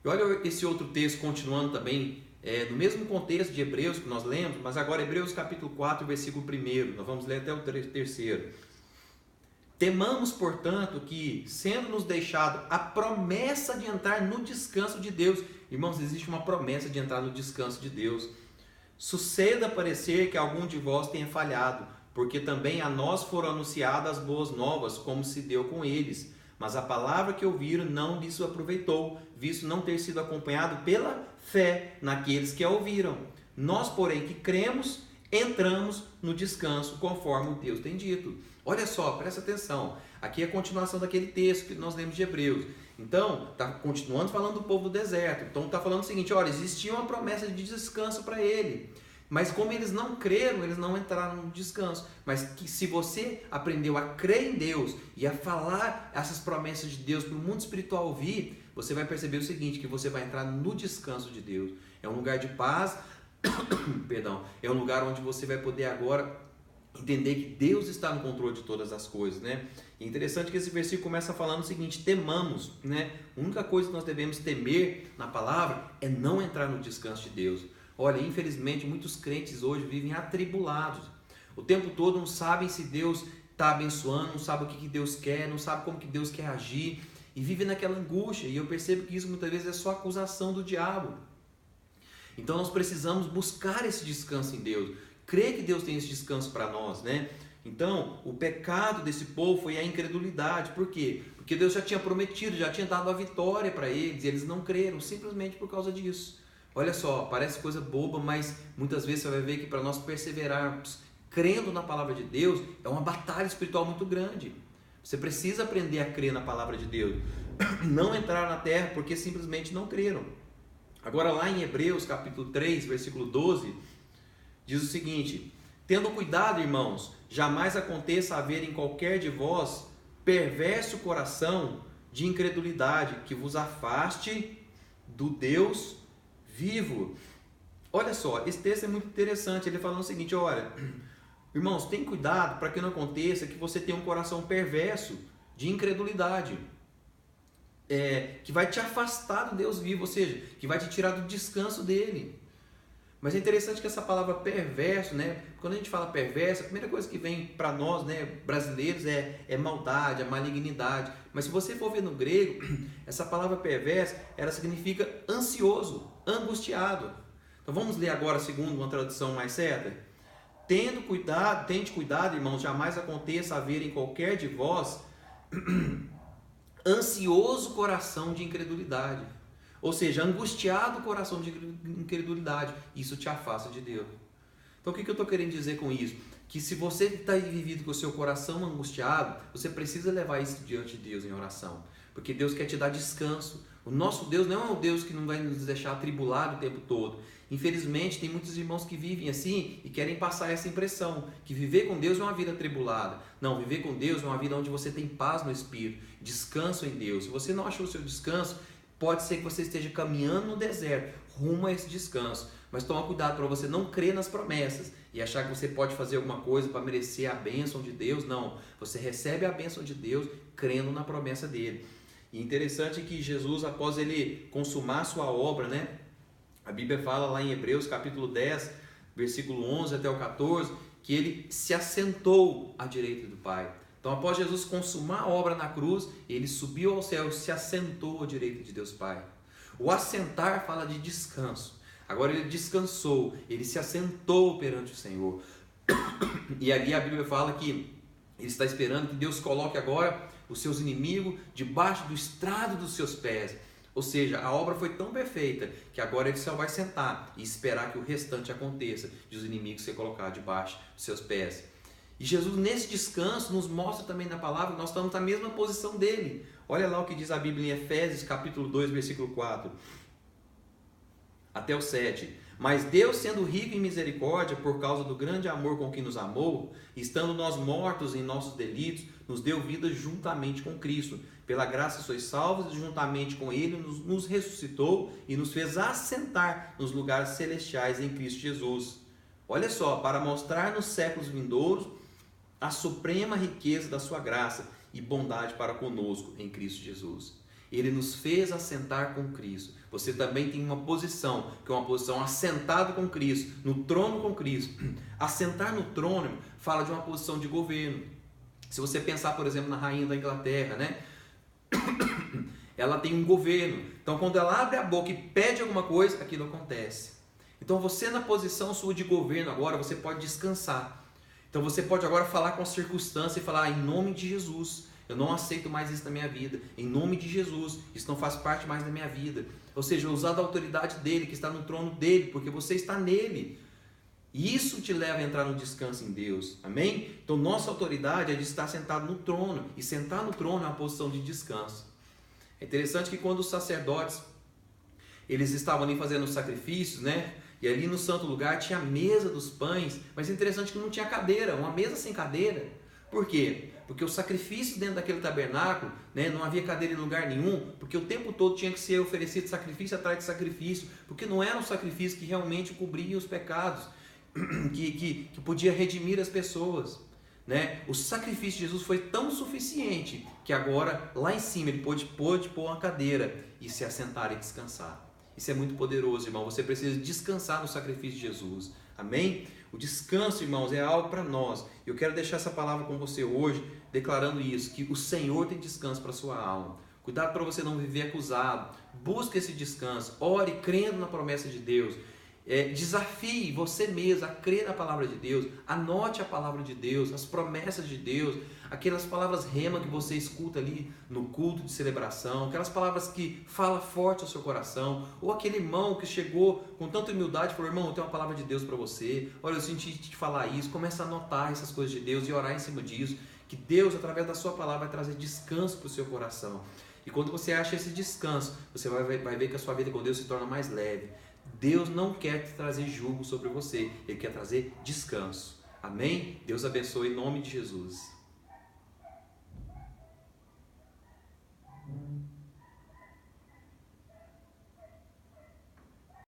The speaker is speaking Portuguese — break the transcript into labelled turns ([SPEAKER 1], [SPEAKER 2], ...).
[SPEAKER 1] E olha esse outro texto continuando também, no mesmo contexto de Hebreus que nós lemos, mas agora Hebreus capítulo 4, versículo 1, nós vamos ler até o terceiro. Temamos, portanto, que, sendo-nos deixado a promessa de entrar no descanso de Deus, irmãos, existe uma promessa de entrar no descanso de Deus, suceda parecer que algum de vós tenha falhado, porque também a nós foram anunciadas as boas novas, como se deu com eles. Mas a palavra que ouviram não lhes aproveitou, visto não ter sido acompanhado pela fé naqueles que a ouviram. Nós, porém, que cremos, entramos no descanso, conforme Deus tem dito. Olha só, presta atenção. Aqui é a continuação daquele texto que nós lemos de Hebreus. Então, está continuando falando do povo do deserto. Então, está falando o seguinte, olha, existia uma promessa de descanso para ele. Mas como eles não creram, eles não entraram no descanso. Mas que se você aprendeu a crer em Deus e a falar essas promessas de Deus para o mundo espiritual ouvir, você vai perceber o seguinte, que você vai entrar no descanso de Deus. É um lugar de paz, perdão, é um lugar onde você vai poder agora entender que Deus está no controle de todas as coisas, né? E é interessante que esse versículo começa falando o seguinte, temamos, né? A única coisa que nós devemos temer na palavra é não entrar no descanso de Deus. Olha, infelizmente, muitos crentes hoje vivem atribulados. O tempo todo não sabem se Deus está abençoando, não sabem o que Deus quer, não sabem como que Deus quer agir. E vivem naquela angústia. E eu percebo que isso muitas vezes é só acusação do diabo. Então nós precisamos buscar esse descanso em Deus. Crer que Deus tem esse descanso para nós, né? Então, o pecado desse povo foi a incredulidade. Por quê? Porque Deus já tinha prometido, já tinha dado a vitória para eles. E eles não creram, simplesmente por causa disso. Olha só, parece coisa boba, mas muitas vezes você vai ver que para nós perseverarmos crendo na palavra de Deus, é uma batalha espiritual muito grande. Você precisa aprender a crer na palavra de Deus. Não entrar na terra porque simplesmente não creram. Agora lá em Hebreus capítulo 3, versículo 12, diz o seguinte, tendo cuidado, irmãos, jamais aconteça haver em qualquer de vós perverso coração de incredulidade que vos afaste do Deus vivo. Olha só, esse texto é muito interessante, ele falando o seguinte, olha, irmãos, tem cuidado para que não aconteça que você tenha um coração perverso de incredulidade, que vai te afastar do Deus vivo, ou seja, que vai te tirar do descanso dele. Mas é interessante que essa palavra perverso, né? Quando a gente fala perverso, a primeira coisa que vem para nós, né, brasileiros, é maldade, a malignidade. Mas se você for ver no grego, essa palavra perverso, ela significa ansioso, angustiado. Então vamos ler agora segundo uma tradução mais certa. Tende cuidado, irmãos, jamais aconteça haver em qualquer de vós ansioso coração de incredulidade. Ou seja, angustiado coração de incredulidade. Isso te afasta de Deus. Então o que eu estou querendo dizer com isso? Que se você está vivido com o seu coração angustiado, você precisa levar isso diante de Deus em oração. Porque Deus quer te dar descanso. O nosso Deus não é um Deus que não vai nos deixar atribulado o tempo todo. Infelizmente, tem muitos irmãos que vivem assim e querem passar essa impressão, que viver com Deus é uma vida atribulada. Não, viver com Deus é uma vida onde você tem paz no Espírito, descanso em Deus. Se você não achou o seu descanso, pode ser que você esteja caminhando no deserto, rumo a esse descanso. Mas toma cuidado para você não crer nas promessas e achar que você pode fazer alguma coisa para merecer a bênção de Deus. Não, você recebe a bênção de Deus crendo na promessa dele. E interessante que Jesus, após ele consumar sua obra, né? A Bíblia fala lá em Hebreus capítulo 10, versículo 11 até o 14, que ele se assentou à direita do Pai. Então, após Jesus consumar a obra na cruz, ele subiu ao céu e se assentou à direita de Deus Pai. O assentar fala de descanso. Agora ele descansou, ele se assentou perante o Senhor. E ali a Bíblia fala que ele está esperando que Deus coloque agora os seus inimigos debaixo do estrado dos seus pés. Ou seja, a obra foi tão perfeita que agora ele só vai sentar e esperar que o restante aconteça, de os inimigos ser colocados debaixo dos seus pés. E Jesus, nesse descanso, nos mostra também na palavra que nós estamos na mesma posição dele. Olha lá o que diz a Bíblia em Efésios, capítulo 2, versículo 4 até o 7. Mas Deus, sendo rico em misericórdia, por causa do grande amor com que nos amou, estando nós mortos em nossos delitos, nos deu vida juntamente com Cristo. Pela graça sois salvos, e juntamente com Ele nos ressuscitou e nos fez assentar nos lugares celestiais em Cristo Jesus. Olha só, para mostrar nos séculos vindouros a suprema riqueza da sua graça e bondade para conosco em Cristo Jesus. Ele nos fez assentar com Cristo. Você também tem uma posição, que é uma posição assentado com Cristo, no trono com Cristo. Assentar no trono fala de uma posição de governo. Se você pensar, por exemplo, na rainha da Inglaterra, né? Ela tem um governo. Então, quando ela abre a boca e pede alguma coisa, aquilo acontece. Então, você na posição sua de governo agora, você pode descansar. Então, você pode agora falar com a circunstância e falar, em nome de Jesus, eu não aceito mais isso na minha vida. Em nome de Jesus, isso não faz parte mais da minha vida. Ou seja, usar da autoridade dele, que está no trono dele, porque você está nele. E isso te leva a entrar no descanso em Deus. Amém? Então, nossa autoridade é de estar sentado no trono. E sentar no trono é uma posição de descanso. É interessante que quando os sacerdotes, eles estavam ali fazendo os sacrifícios, né? E ali no santo lugar tinha a mesa dos pães, mas é interessante que não tinha cadeira, uma mesa sem cadeira. Por quê? Porque o sacrifício dentro daquele tabernáculo, né, não havia cadeira em lugar nenhum, porque o tempo todo tinha que ser oferecido sacrifício atrás de sacrifício, porque não era um sacrifício que realmente cobria os pecados, que podia redimir as pessoas. Né? O sacrifício de Jesus foi tão suficiente que agora lá em cima ele pôde pôr uma cadeira e se assentar e descansar. Isso é muito poderoso, irmão. Você precisa descansar no sacrifício de Jesus. Amém? O descanso, irmãos, é algo para nós. Eu quero deixar essa palavra com você hoje, declarando isso, que o Senhor tem descanso para a sua alma. Cuidado para você não viver acusado. Busque esse descanso. Ore crendo na promessa de Deus. Desafie você mesmo a crer na palavra de Deus. Anote a palavra de Deus, as promessas de Deus, aquelas palavras rema que você escuta ali no culto de celebração, aquelas palavras que falam forte ao seu coração, ou aquele irmão que chegou com tanta humildade e falou, irmão, eu tenho uma palavra de Deus para você, olha, eu senti te falar isso. Começa a anotar essas coisas de Deus e orar em cima disso, que Deus, através da sua palavra, vai trazer descanso para o seu coração. E quando você acha esse descanso, você vai ver que a sua vida com Deus se torna mais leve. Deus não quer te trazer julgo sobre você, Ele quer trazer descanso. Amém? Deus abençoe em nome de Jesus.